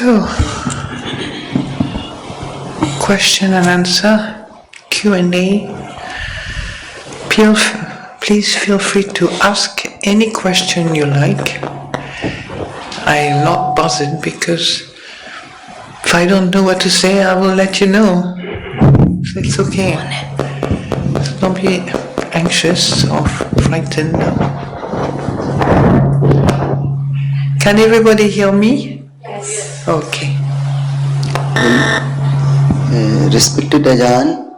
So, question and answer, Q&A. Please feel free to ask any question you like. I am not bothered because if I don't know what to say, I will let you know. So it's okay. So don't be anxious or frightened. Can everybody hear me? Yes. Okay. Respected Ajahn,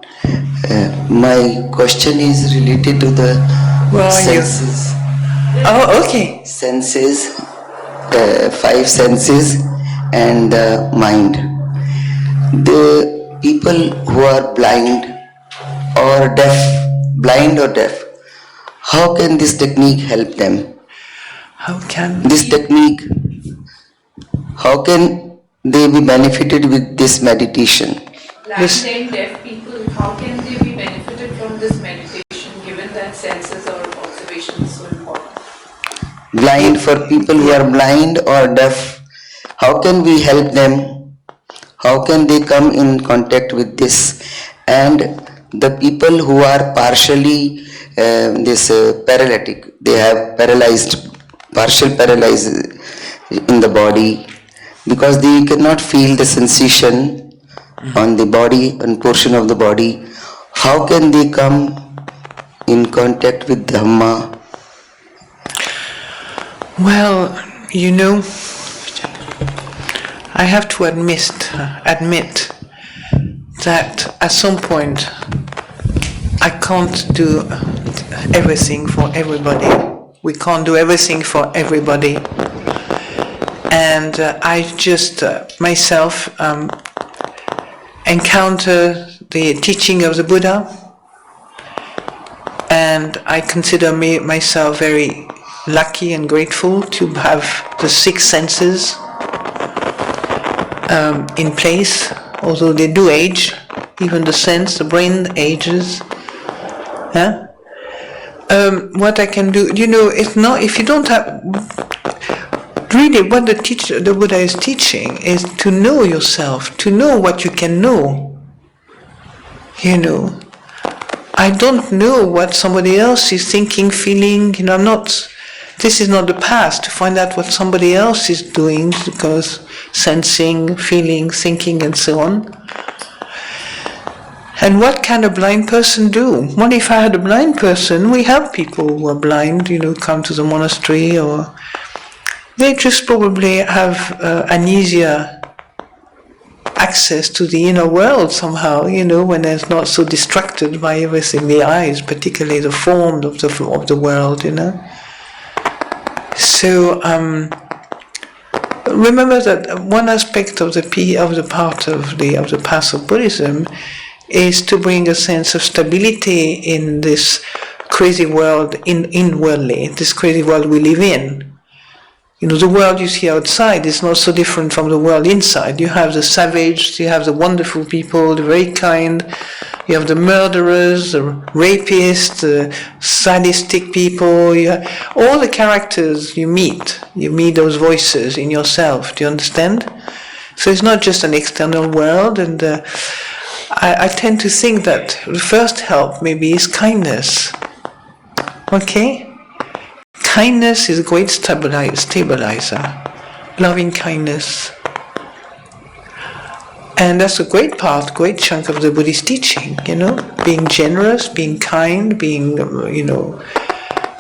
my question is related to the senses. Oh, okay. Senses, 5 senses and the mind. The people who are blind or deaf, how can this technique help them? How can they be benefited with this meditation? Blind and deaf people, how can they be benefited from this meditation given that senses or observation is so important? Blind, for people who are blind or deaf, how can we help them? How can they come in contact with this? And the people who are partially paralytic, they have partial paralysis in the body because they cannot feel the sensation on the body and portion of the body. How can they come in contact with Dhamma? Well, I have to admit that at some point I can't do everything for everybody. We can't do everything for everybody. And I just myself encounter the teaching of the Buddha, and I consider myself very lucky and grateful to have the 6 senses in place, although they do age. Even the brain ages. What I can do, it's not, if you don't have, really what the Buddha is teaching is to know yourself, to know what you can know. I don't know what somebody else is thinking, feeling, this is not the past to find out what somebody else is doing, because sensing, feeling, thinking and so on. And what can a blind person do? What if I had a blind person? We have people who are blind, come to the monastery, or they just probably have an easier access to the inner world somehow, when they're not so distracted by everything, the eyes, particularly the form of the world, So remember that one aspect of the path of Buddhism is to bring a sense of stability in this crazy world, inwardly, this crazy world we live in. The world you see outside is not so different from the world inside. You have the savage, you have the wonderful people, the very kind, you have the murderers, the rapists, the sadistic people, all the characters you meet those voices in yourself, do you understand? So it's not just an external world, and I tend to think that the first help maybe is kindness. Okay? Kindness is a great stabilizer. Loving kindness. And that's a great chunk of the Buddhist teaching, being generous, being kind, being,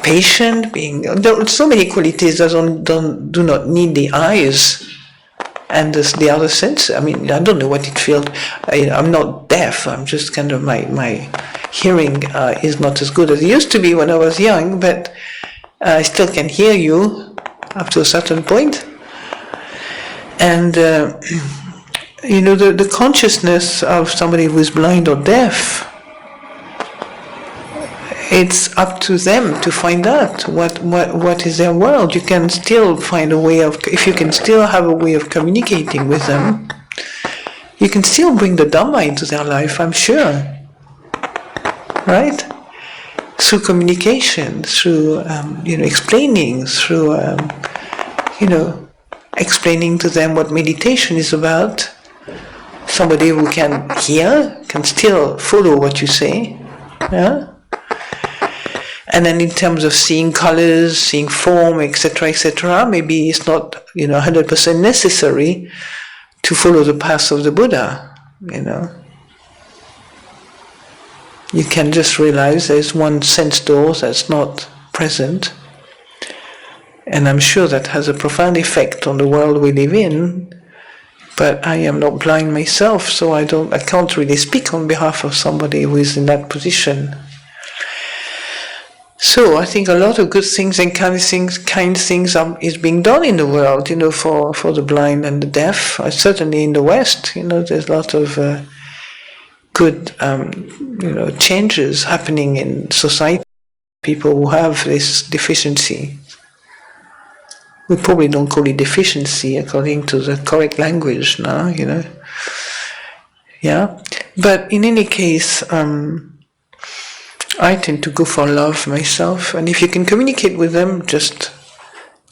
patient, there are so many qualities that do not need the eyes and the other sense. I don't know what it feels. I'm not deaf. I'm just kind of, my hearing is not as good as it used to be when I was young, but I still can hear you up to a certain point. And, the consciousness of somebody who is blind or deaf, it's up to them to find out what is their world. You can still find a way if you can still have a way of communicating with them, you can still bring the Dhamma into their life, I'm sure. Right? Through communication, through explaining, through explaining to them what meditation is about. Somebody who can hear, can still follow what you say. Yeah? And then in terms of seeing colors, seeing form, etc., maybe it's not 100% necessary to follow the path of the Buddha. You can just realize there's one sense door that's not present. And I'm sure that has a profound effect on the world we live in. But I am not blind myself, so I can't really speak on behalf of somebody who is in that position. So I think a lot of good things and kind things is being done in the world, for the blind and the deaf. Certainly in the West, there's a lot of good, changes happening in society. People who have this deficiency. We probably don't call it deficiency according to the correct language now, Yeah, but in any case, I tend to go for love myself, and if you can communicate with them, just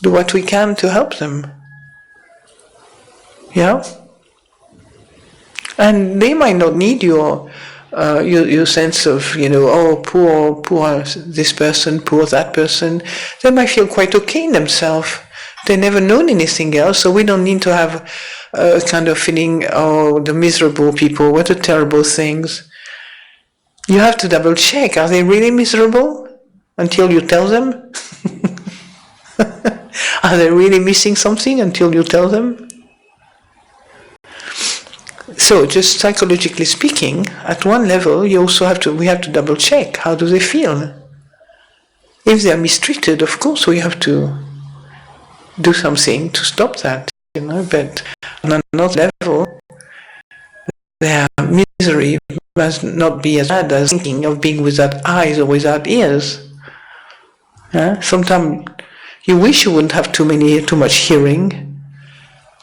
do what we can to help them. Yeah? And they might not need your sense of, poor this person, poor that person. They might feel quite okay in themselves. They've never known anything else, so we don't need to have a kind of feeling, the miserable people, what a terrible things. You have to double check, are they really miserable? Until you tell them? Are they really missing something until you tell them? So, just psychologically speaking, at one level, we have to double check, how do they feel? If they are mistreated, of course we have to do something to stop that, but on another level, their misery must not be as bad as thinking of being without eyes or without ears. Sometimes you wish you wouldn't have too much hearing,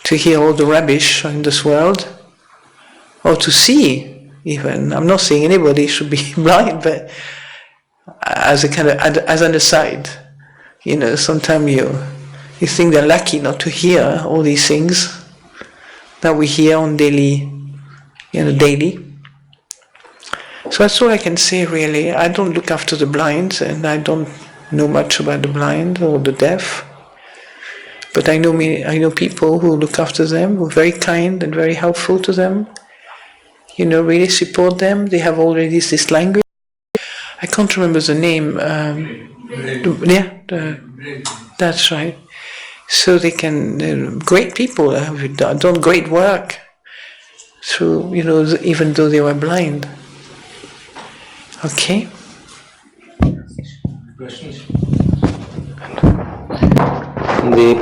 to hear all the rubbish in this world, or to see even. I'm not saying anybody should be blind, but as an aside, sometimes you think they're lucky not to hear all these things that we hear on daily. So that's all I can say really. I don't look after the blind, and I don't know much about the blind or the deaf. But I know people who look after them, who are very kind and very helpful to them. Really support them. They have already this language. I can't remember the name. That's right. So they can, great people have done great work through, even though they were blind. Okay?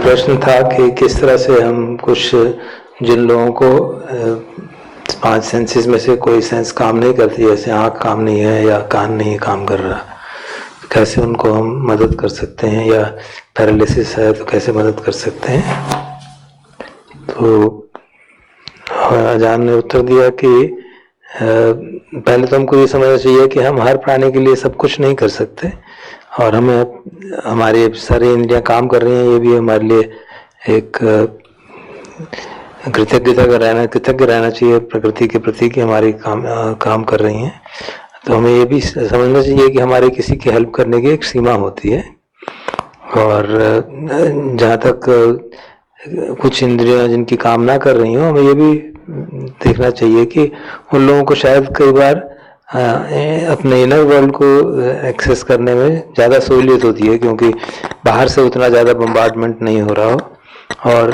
प्रश्न था कि किस तरह से हम कुछ जिन लोगों को 5 सेंसेस में से कोई सेंस काम नहीं करती, जैसे आँख काम नहीं है या कान नहीं काम कर रहा, कैसे उनको हम मदद कर सकते हैं, या पैरालिसिस है तो कैसे मदद कर सकते हैं। तो आजान ने उत्तर दिया कि पहले तो हमको ये समझना चाहिए कि हम हर प्राणी के लिए सब कुछ नहीं कर सकते, और हमारी सारी इंद्रियां काम कर रही हैं, ये भी हमारे लिए एक कृतज्ञ रहना चाहिए प्रकृति के प्रति कि हमारी काम कर रही हैं। तो हमें ये भी समझना चाहिए कि हमारे किसी की हेल्प करने की एक सीमा होती है, और जहाँ तक कुछ इंद्रियां जिनकी काम ना कर रही हों, हमें ये भी देखना चाहिए कि उन लोगों को शायद कई बार अपने इनर वर्ल्ड को एक्सेस करने में ज़्यादा सहूलियत होती है, क्योंकि बाहर से उतना ज़्यादा बम्बार्डमेंट नहीं हो रहा हो। और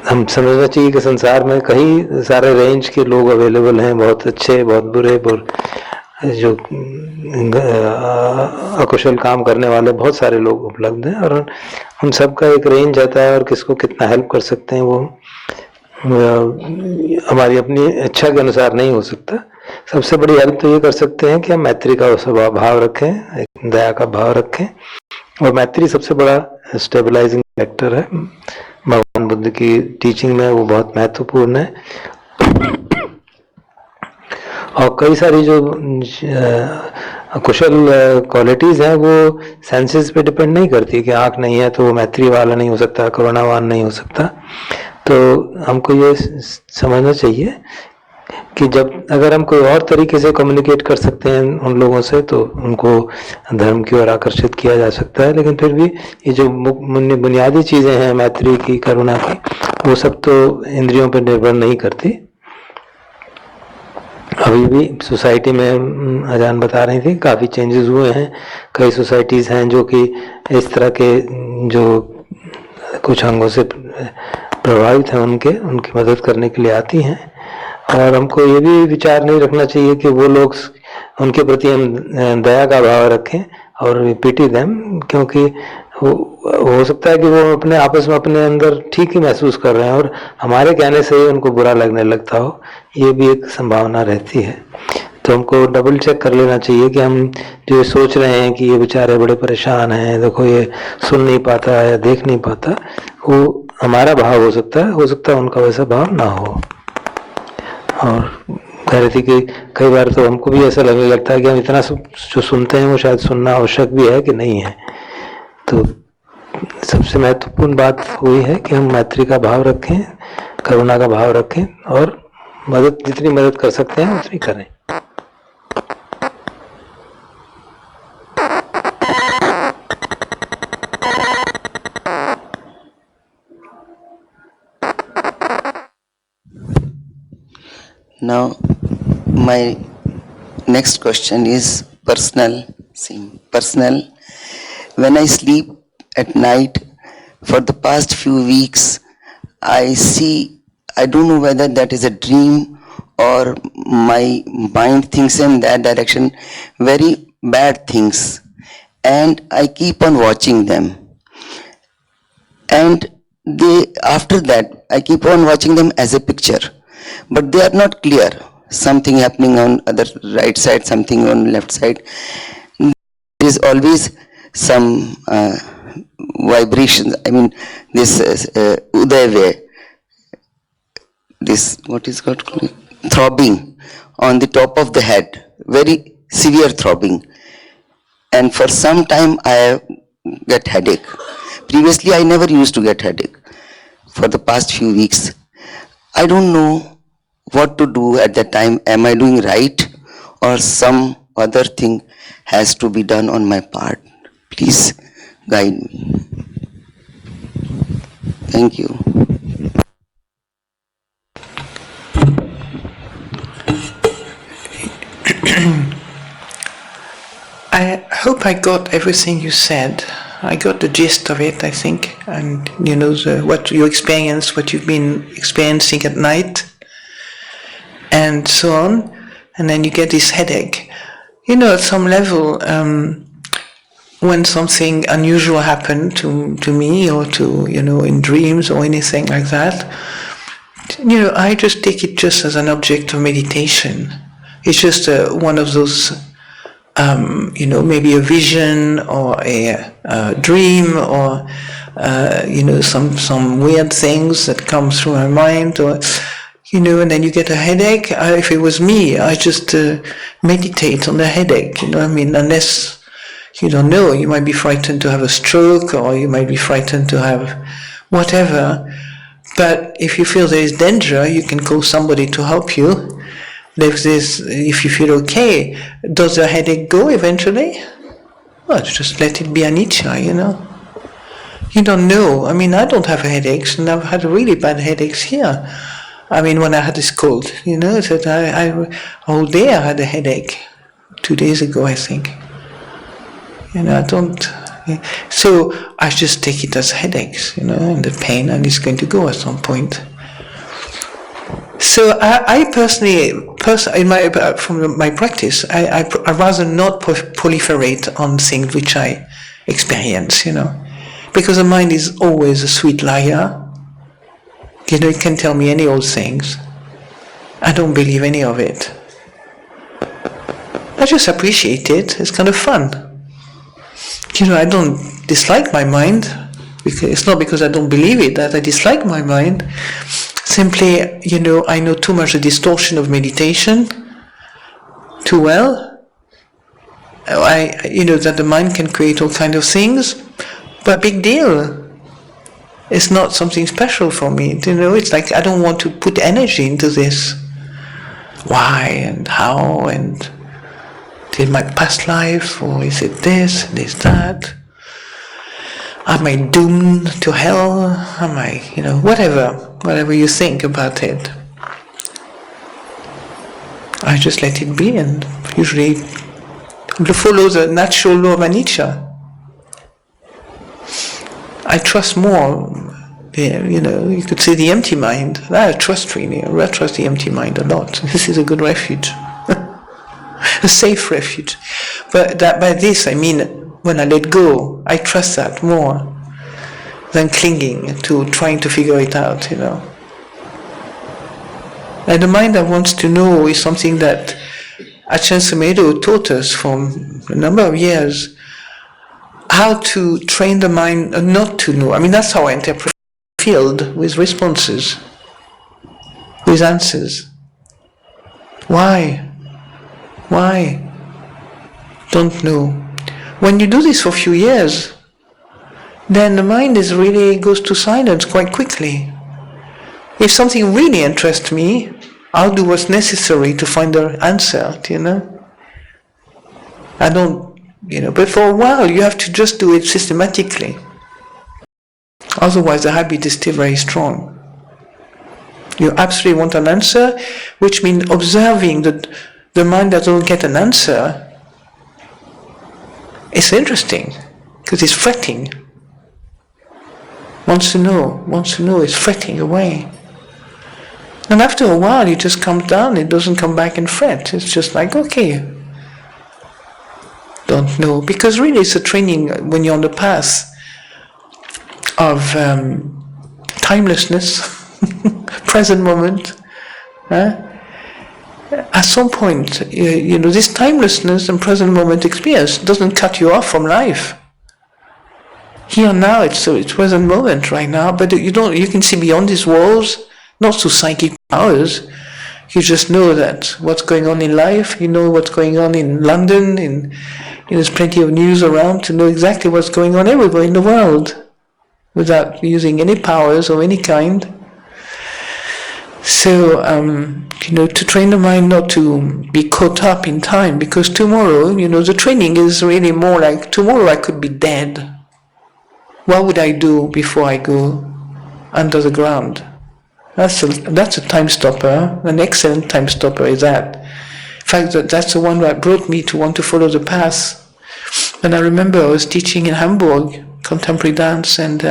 हम समझना चाहिए कि संसार में कई सारे रेंज के लोग अवेलेबल हैं, बहुत अच्छे, बहुत बुरे, जो अकुशल काम करने वाले बहुत सारे लोग उपलब्ध हैं, और उन सब का एक रेंज आता है, और किसको कितना हेल्प कर सकते हैं वो हमारी अपनी इच्छा के अनुसार नहीं हो सकता। सबसे बड़ी हेल्प तो ये कर सकते हैं कि हम मैत्री का भाव रखें, एक दया का भाव रखें, और मैत्री सबसे बड़ा स्टेबलाइजिंग फैक्टर है। भगवान बुद्ध की टीचिंग में वो बहुत महत्वपूर्ण है। और कई सारी जो कुशल क्वालिटीज़ हैं वो सेंसेस पे डिपेंड नहीं करती कि आँख नहीं है तो वो मैत्री वाला नहीं हो सकता, करुणावान नहीं हो सकता। तो हमको ये समझना चाहिए कि जब अगर हम कोई और तरीके से कम्युनिकेट कर सकते हैं उन लोगों से तो उनको धर्म की ओर आकर्षित किया जा सकता है, लेकिन फिर भी ये जो बुनियादी चीज़ें हैं मैत्री की, करुणा की, वो सब तो इंद्रियों पर निर्भर नहीं करती। अभी भी सोसाइटी में अजान बता रही थी काफ़ी चेंजेस हुए हैं। कई सोसाइटीज़ हैं जो कि इस तरह के जो कुछ अंगों से प्रभावित हैं उनकी मदद करने के लिए आती हैं। और हमको ये भी विचार नहीं रखना चाहिए कि वो लोग उनके प्रति हम दया का भाव रखें और पिटी देम, क्योंकि हो सकता है कि वो अपने आपस में अपने अंदर ठीक ही महसूस कर रहे हैं और हमारे कहने से ही उनको बुरा लगने लगता हो, ये भी एक संभावना रहती है। तो हमको डबल चेक कर लेना चाहिए कि हम जो सोच रहे हैं कि ये बेचारे बड़े परेशान हैं, देखो ये सुन नहीं पाता या देख नहीं पाता, वो हमारा भाव हो सकता है उनका वैसा भाव ना हो। और कह रही थी कि कई बार तो हमको भी ऐसा लगने लगता है कि हम इतना जो सुनते हैं वो शायद सुनना आवश्यक भी है कि नहीं है। तो सबसे महत्वपूर्ण बात हुई है कि हम मैत्री का भाव रखें, करुणा का भाव रखें और जितनी मदद कर सकते हैं उतनी करें। Now, my next question is personal. When I sleep at night, for the past few weeks, I don't know whether that is a dream or my mind thinks in that direction, very bad things. And I keep on watching them. And after that, I keep on watching them as a picture. But they are not clear. Something happening on other right side, something on left side. There is always some vibrations. I mean, this udayve, this what is called throbbing on the top of the head, very severe throbbing. And for some time I get headache. Previously I never used to get headache. For the past few weeks, I don't know what to do at that time. Am I doing right or some other thing has to be done on my part? Please guide me. Thank you. I hope I got everything you said. I got the gist of it, I think, and what you experience, what you've been experiencing at night, and so on, and then you get this headache. At some level, when something unusual happened to me or to, in dreams or anything like that, I just take it just as an object of meditation. It's just one of those, maybe a vision or a dream or, some weird things that come through my mind or, and then you get a headache. If it was me, I just meditate on the headache, unless you don't know, you might be frightened to have a stroke or you might be frightened to have whatever. But if you feel there is danger, you can call somebody to help you. If you feel okay, does the headache go eventually? Well, just let it be anicca, You don't know. I don't have headaches, and I've had really bad headaches here. When I had this cold, that all day I had a headache. 2 days ago, I think. I don't. So I just take it as headaches, and the pain, and it's going to go at some point. So I personally, from my practice, I rather not proliferate on things which I experience, because the mind is always a sweet liar. It can tell me any old things. I don't believe any of it. I just appreciate it. It's kind of fun. I don't dislike my mind. It's not because I don't believe it that I dislike my mind. Simply, I know too much the distortion of meditation, too well, that the mind can create all kind of things, but big deal. It's not something special for me. It's like I don't want to put energy into this. Why and how and is my past life, or is it this and is that? Am I doomed to hell? Am I, whatever you think about it. I just let it be and usually follow the natural law of anicca. I trust more, you could say the empty mind. I trust really, I trust the empty mind a lot. This is a good refuge, a safe refuge. But by this I mean, when I let go, I trust that more than clinging to trying to figure it out, And the mind that wants to know is something that Ajahn Sumedho taught us for a number of years, how to train the mind not to know. I mean, that's how I interpret the field, with responses, with answers. Why? Don't know. When you do this for a few years, then the mind really goes to silence quite quickly. If something really interests me, I'll do what's necessary to find the answer, I don't, but for a while you have to just do it systematically. Otherwise the habit is still very strong. You absolutely want an answer, which means observing that the mind that doesn't get an answer. It's interesting, because it's fretting. Wants to know, it's fretting away. And after a while it just comes down, it doesn't come back and fret. It's just like, okay, don't know. Because really it's a training when you're on the path of timelessness, present moment. At some point, this timelessness and present moment experience doesn't cut you off from life. Here and now, it's present moment right now, but you can see beyond these walls, not through psychic powers. You just know that what's going on in life, what's going on in London, there's plenty of news around to know exactly what's going on everywhere in the world, without using any powers of any kind. So, to train the mind not to be caught up in time, because tomorrow, the training is really more like, tomorrow I could be dead. What would I do before I go under the ground? That's a time stopper. An excellent time stopper is that. In fact, that's the one that brought me to want to follow the path. And I remember I was teaching in Hamburg, contemporary dance, and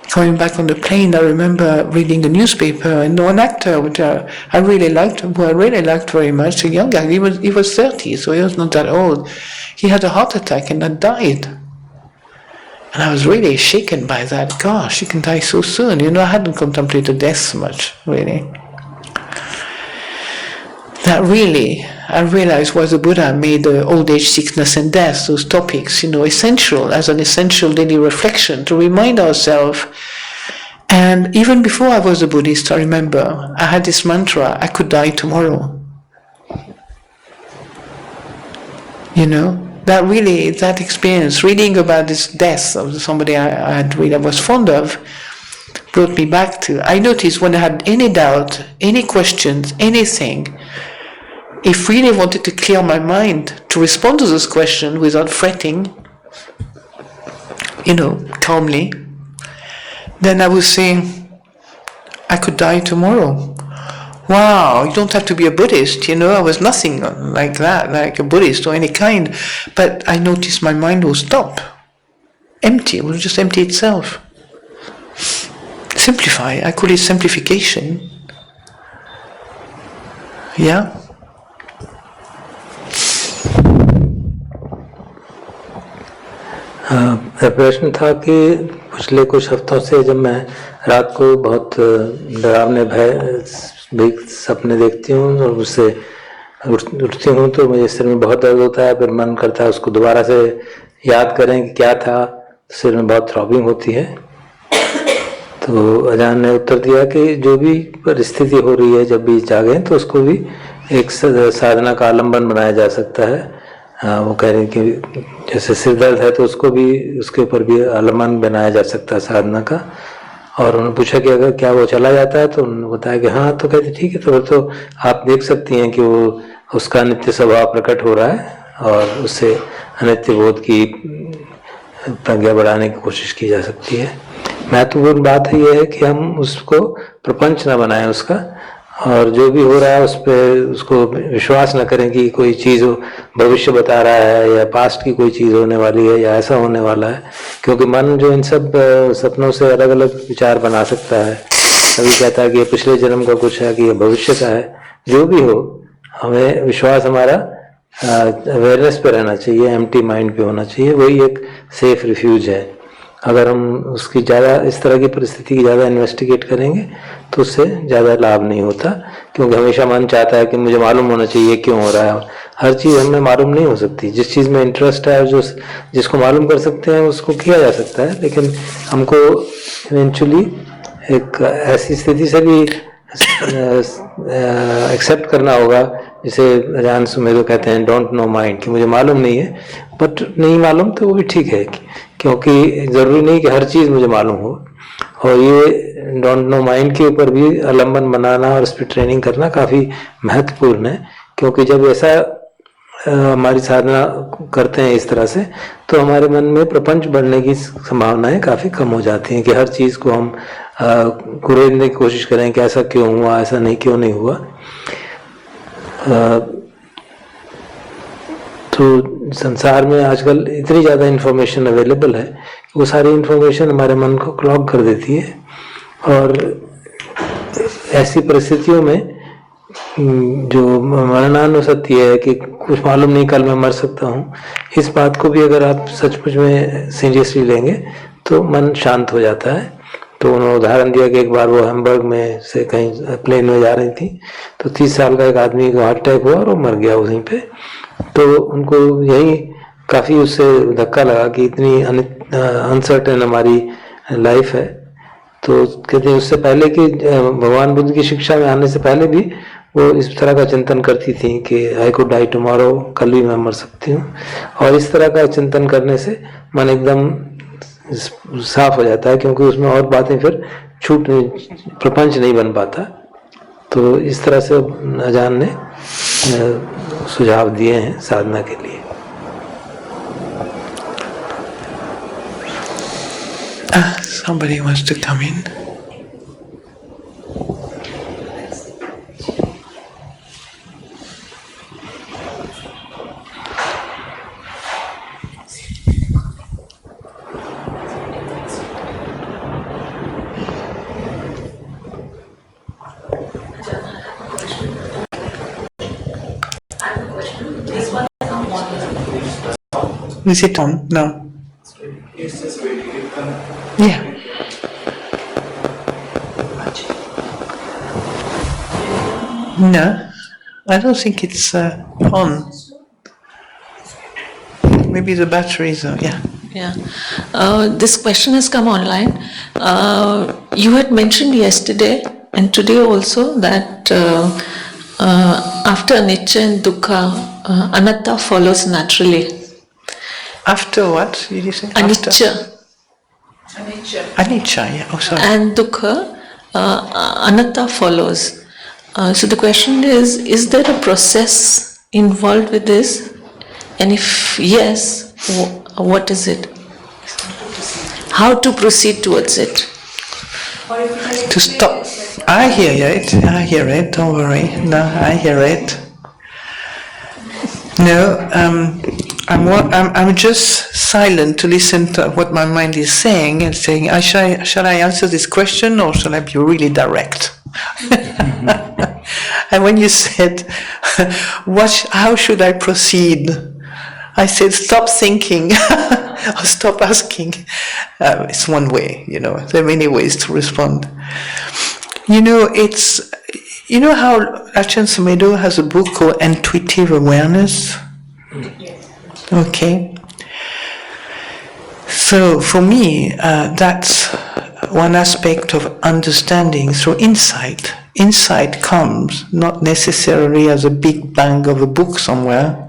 coming back on the plane, I remember reading the newspaper, and one actor, which I really liked very much, a young guy, he was 30, so he was not that old. He had a heart attack and had died. And I was really shaken by that. Gosh, he can die so soon. I hadn't contemplated death so much, really. That really, I realized was the Buddha made old age, sickness and death, those topics, essential, as an essential daily reflection to remind ourselves. And even before I was a Buddhist, I remember, I had this mantra, I could die tomorrow. That experience, reading about this death of somebody I was fond of, brought me back to. I noticed when I had any doubt, any questions, anything, if really wanted to clear my mind to respond to those questions without fretting, calmly, then I would say, I could die tomorrow. Wow, you don't have to be a Buddhist, I was nothing like that, like a Buddhist or any kind, but I noticed my mind will stop. Empty, it will just empty itself. Simplify, I call it simplification. Yeah? प्रश्न था कि पिछले कुछ हफ्तों से जब मैं रात को बहुत डरावने भय सपने देखती हूँ और उससे उठती हूँ तो मुझे सिर में बहुत दर्द होता है, फिर मन करता है उसको दोबारा से याद करें कि क्या था, सिर में बहुत थ्रॉबिंग होती है। तो अजान ने उत्तर दिया कि जो भी परिस्थिति हो रही है जब भी जागें तो उसको भी एक साधना का आलम्बन बनाया जा सकता है। वो कह रहे हैं कि जैसे सिर दर्द है तो उसको भी, उसके ऊपर भी आलम्बन बनाया जा सकता है साधना का। और उन्होंने पूछा कि अगर क्या वो चला जाता है, तो उन्होंने बताया कि हाँ। तो कहते ठीक है, तो आप देख सकती हैं कि वो उसका नित्य स्वभाव प्रकट हो रहा है और उससे अनित्य बोध की प्रज्ञा बढ़ाने की कोशिश की जा सकती है। महत्वपूर्ण बात ये है कि हम उसको प्रपंच न बनाएं उसका, और जो भी हो रहा है उस पर उसको विश्वास न करें कि कोई चीज़ भविष्य बता रहा है या पास्ट की कोई चीज़ होने वाली है या ऐसा होने वाला है, क्योंकि मन जो इन सब सपनों से अलग अलग विचार बना सकता है। कभी कहता है कि ये पिछले जन्म का कुछ है, कि ये भविष्य का है। जो भी हो, हमें विश्वास हमारा अवेयरनेस पे रहना चाहिए, एम्प्टी माइंड पे होना चाहिए। वही एक सेफ रिफ्यूज है। अगर हम उसकी ज़्यादा, इस तरह की परिस्थिति की ज़्यादा इन्वेस्टिगेट करेंगे तो उससे ज़्यादा लाभ नहीं होता, क्योंकि हमेशा मन चाहता है कि मुझे मालूम होना चाहिए क्यों हो रहा है। हर चीज़ हमें मालूम नहीं हो सकती। जिस चीज़ में इंटरेस्ट है, जिसको मालूम कर सकते हैं उसको किया जा सकता है, लेकिन हमको इवेंचुअली एक ऐसी स्थिति से भी एक्सेप्ट करना होगा, जिसे अजान सुमेधो कहते हैं डोंट नो माइंड, कि मुझे मालूम नहीं है। बट नहीं मालूम तो वो भी ठीक है, क्योंकि ज़रूरी नहीं कि हर चीज़ मुझे मालूम हो। और ये डोंट नो माइंड के ऊपर भी अवलंबन बनाना और उस पर ट्रेनिंग करना काफ़ी महत्वपूर्ण है, क्योंकि जब ऐसा हमारी साधना करते हैं इस तरह से, तो हमारे मन में प्रपंच बढ़ने की संभावनाएं काफ़ी कम हो जाती हैं, कि हर चीज़ को हम कुरेदने की कोशिश करें कि ऐसा क्यों हुआ, ऐसा नहीं क्यों नहीं हुआ। तो संसार में आजकल इतनी ज़्यादा इन्फॉर्मेशन अवेलेबल है, वो सारी इन्फॉर्मेशन हमारे मन को क्लॉग कर देती है। और ऐसी परिस्थितियों में जो मरणानुसत्य है कि कुछ मालूम नहीं कल मैं मर सकता हूँ, इस बात को भी अगर आप सचमुच में सीरियसली लेंगे तो मन शांत हो जाता है। तो उन्होंने उदाहरण दिया कि एक बार वो हैम्बर्ग में से कहीं प्लेन में जा रही थी, तो 30 साल का एक आदमी को हार्ट अटैक हुआ और वो मर गया वहीं पे। तो उनको यही काफ़ी उससे धक्का लगा कि इतनी अनसर्टेन हमारी लाइफ है। तो कहते हैं उससे पहले कि भगवान बुद्ध की शिक्षा में आने से पहले भी वो इस तरह का चिंतन करती थी कि आई कुड डाई टुमारो, कल भी मैं मर सकती हूँ। और इस तरह का चिंतन करने से मन एकदम साफ हो जाता है, क्योंकि उसमें और बातें फिर प्रपंच नहीं बन पाता। तो इस तरह से अजान ने सुझाव दिए हैं साधना के लिए। Somebody wants to come in. Is it on? No. Yeah. No, I don't think it's on. Maybe the battery is on. Yeah. Yeah. This question has come online. You had mentioned yesterday and today also that after anicca and dukkha, anatta follows naturally. After what did you say? Anicca. Anicca, yeah. Oh, sorry. And dukkha, anatta follows. So the question is there a process involved with this? And if yes, what is it? How to proceed towards it? To stop. I hear it, don't worry. No, I hear it. No, I'm just silent to listen to what my mind is saying and saying, shall I answer this question or shall I be really direct? And when you said, how should I proceed? I said, stop thinking or stop asking. It's one way, there are many ways to respond. You know how Ajahn Sumedho has a book called Intuitive Awareness? Yes. Okay. So for me, that's one aspect of understanding through insight. Insight comes not necessarily as a big bang of a book somewhere,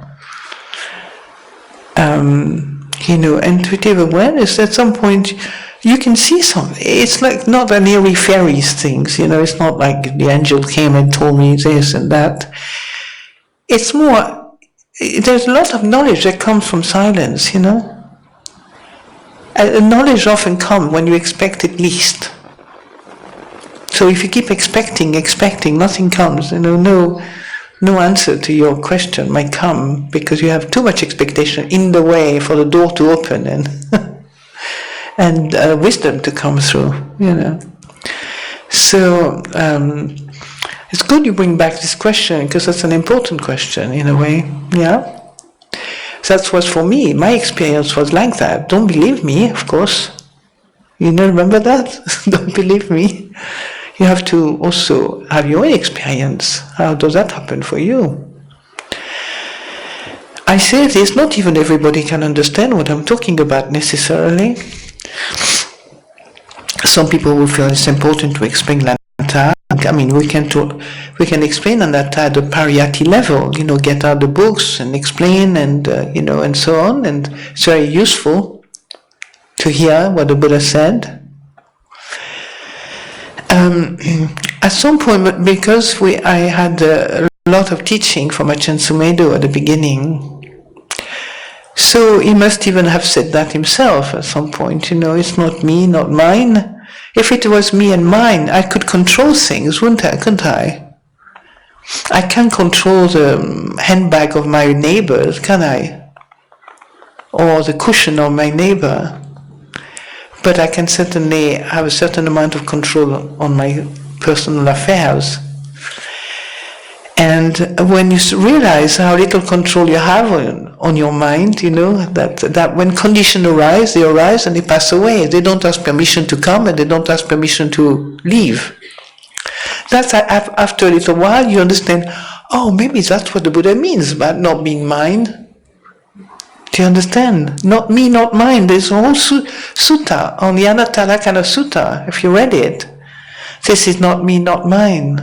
intuitive awareness, at some point you can see something. It's like not an airy fairies things, it's not like the angel came and told me this and that. It's more, there's a lot of knowledge that comes from silence, knowledge often comes when you expect it least. So if you keep expecting, nothing comes, no answer to your question might come because you have too much expectation in the way for the door to open and and wisdom to come through, So it's good you bring back this question because that's an important question in a way, yeah. That was for me. My experience was like that. Don't believe me, of course. You remember that? Don't believe me. You have to also have your own experience. How does that happen for you? I say this, not even everybody can understand what I'm talking about necessarily. Some people will feel it's important to explain Anatta. I mean, we can explain Anatta at the pariyatti level, get out the books and explain and, and so on. And it's very useful to hear what the Buddha said. At some point, because I had a lot of teaching from Ajahn Sumedho at the beginning, so he must even have said that himself at some point, it's not me, not mine. If it was me and mine, I could control things, couldn't I? I can't control the handbag of my neighbors, can I? Or the cushion of my neighbor. But I can certainly have a certain amount of control on my personal affairs. And when you realize how little control you have on your mind, that when conditions arise, they arise and they pass away. They don't ask permission to come and they don't ask permission to leave. That's after a little while you understand, oh, maybe that's what the Buddha means about not being mine. Do you understand? Not me, not mine. There's a whole sutta on the Anattalakkhana Sutta, if you read it. This is not me, not mine.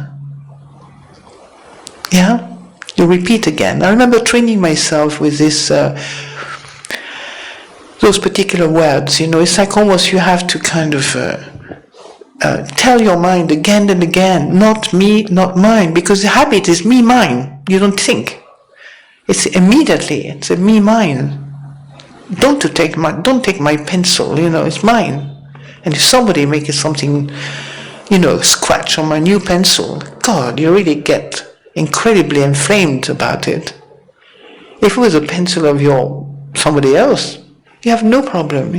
Yeah? You repeat again. I remember training myself with this, those particular words. It's like almost you have to kind of tell your mind again and again, not me, not mine, because the habit is me, mine. You don't think. It's immediately, it's a me, mine. Don't take my pencil, it's mine. And if somebody makes something, scratch on my new pencil, God, you really get incredibly inflamed about it. If it was a pencil of somebody else, you have no problem,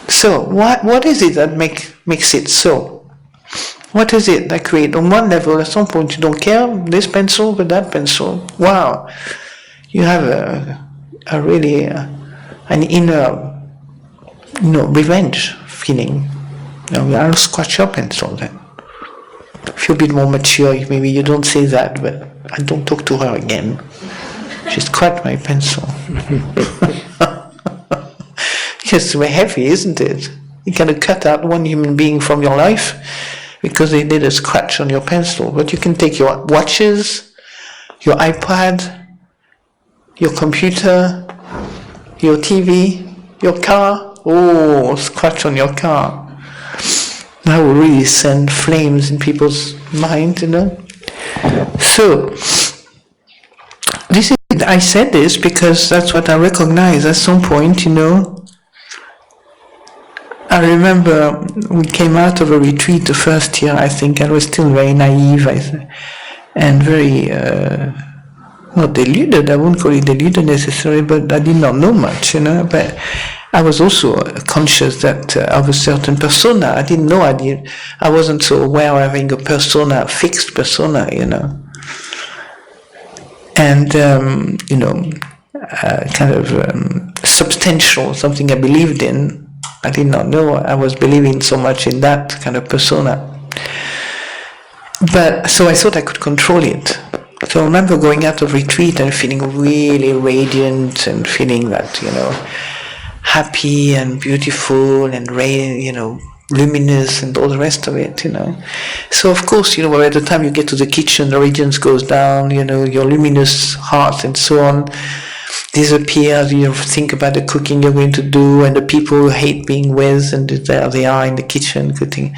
So what is it that makes it so? What is it that creates, on one level, at some point you don't care, this pencil, but that pencil, wow, you have a really, an inner, revenge feeling. I'll scratch your pencil then. If you're a bit more mature, maybe you don't say that, but I don't talk to her again. She scratched my pencil. It's very heavy, isn't it? You kind of cut out one human being from your life because they did a scratch on your pencil. But you can take your watches, your iPad, your computer, your TV, your car. Oh, scratch on your car. That will really send flames in people's mind, So, I said this because that's what I recognize at some point, I remember we came out of a retreat the first year, I think. I was still very naive and very, not deluded, I wouldn't call it deluded necessarily, but I did not know much, But I was also conscious that of a certain persona. I didn't know I wasn't so aware of having a persona, fixed persona, And, kind of substantial, something I believed in. I did not know I was believing so much in that kind of persona. But, so I thought I could control it. So I remember going out of retreat and feeling really radiant and feeling that, happy and beautiful and luminous and all the rest of it, So of course, by the time you get to the kitchen, the radiance goes down, your luminous heart and so on. disappears. You think about the cooking you're going to do and the people you hate being with, and there they are in the kitchen cooking.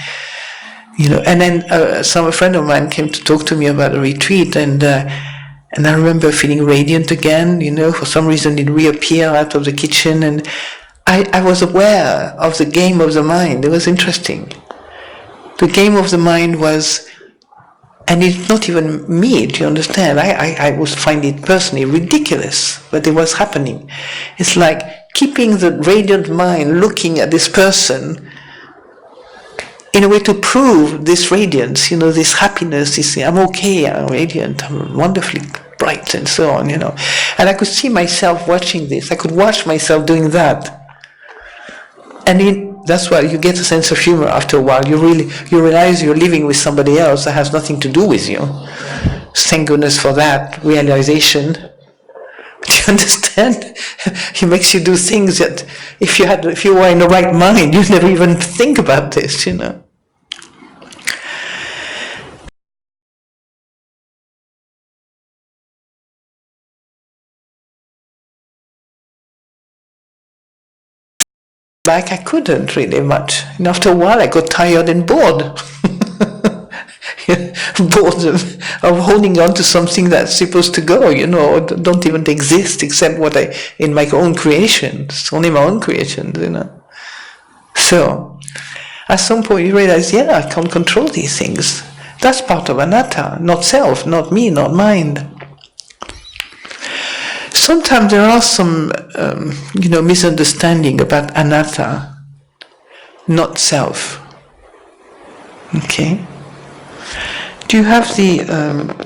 And then a friend of mine came to talk to me about a retreat, and I remember feeling radiant again. For some reason it reappeared out of the kitchen, and I was aware of the game of the mind. It was interesting. The game of the mind was, and it's not even me, do you understand? I would find it personally ridiculous, but it was happening. It's like keeping the radiant mind looking at this person in a way to prove this radiance, this happiness, this I'm okay, I'm radiant, I'm wonderfully bright, and so on, And I could see myself watching this. I could watch myself doing that. And that's why you get a sense of humor after a while. You realize you're living with somebody else that has nothing to do with you. Thank goodness for that realization. Do you understand? It makes you do things that if you were in the right mind, you'd never even think about this, Back I couldn't really much. And after a while I got tired and bored. Bored of holding on to something that's supposed to go, or don't even exist except in my own creation. It's only my own creations, So, at some point you realize, I can't control these things. That's part of anatta, not self, not me, not mind. Sometimes there are some, misunderstanding about anatta, not self. Okay. Do you have the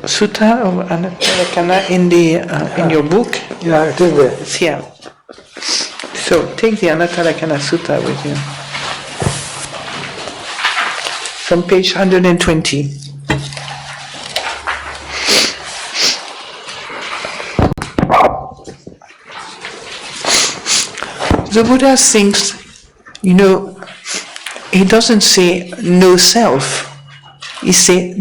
sutta of anagārikā in your book? Yeah, it is there. It's here. So take the anagārikā sutta with you. From page 120. The Buddha thinks, he doesn't say no self. He says